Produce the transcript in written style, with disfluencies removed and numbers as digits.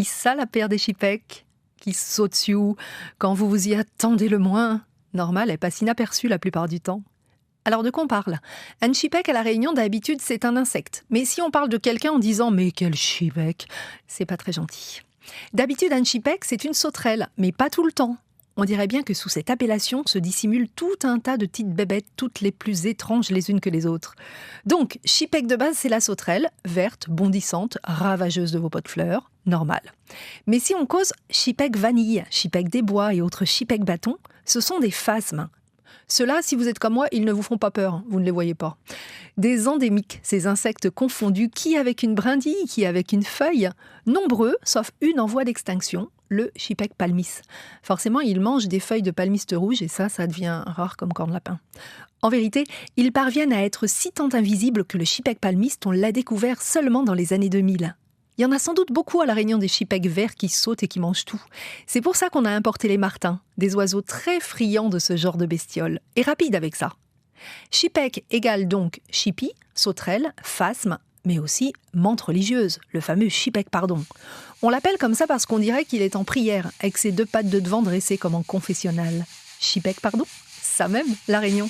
ça la paire des chipecs qui saute dessus quand vous vous y attendez le moins. Normal, elle passe inaperçue la plupart du temps. Alors de quoi on parle? Un chipek à La Réunion, d'habitude, c'est un insecte. Mais si on parle de quelqu'un en disant « mais quel chipek », c'est pas très gentil. D'habitude, un chipek, c'est une sauterelle, mais pas tout le temps. On dirait bien que sous cette appellation se dissimule tout un tas de petites bébêtes, toutes les plus étranges les unes que les autres. Donc, chipek de base, c'est la sauterelle, verte, bondissante, ravageuse de vos pots de fleurs, normale. Mais si on cause chipek vanille, chipek des bois et autres chipek bâtons, ce sont des phasmes. Ceux-là, si vous êtes comme moi, ils ne vous font pas peur, vous ne les voyez pas. Des endémiques, ces insectes confondus, qui avec une brindille, qui avec une feuille, nombreux, sauf une en voie d'extinction, le chipek palmis. Forcément, ils mangent des feuilles de palmiste rouge et ça devient rare comme corne lapin. En vérité, ils parviennent à être si tant invisibles que le chipek palmiste, on l'a découvert seulement dans les années 2000. Il y en a sans doute beaucoup à La Réunion des chipeks verts qui sautent et qui mangent tout. C'est pour ça qu'on a importé les martins, des oiseaux très friands de ce genre de bestioles, et rapides avec ça. Chipek égale donc chipi, sauterelle, phasme, mais aussi menthe religieuse, le fameux chipek pardon. On l'appelle comme ça parce qu'on dirait qu'il est en prière, avec ses deux pattes de devant dressées comme en confessionnal. Chipek pardon, ça même, La Réunion.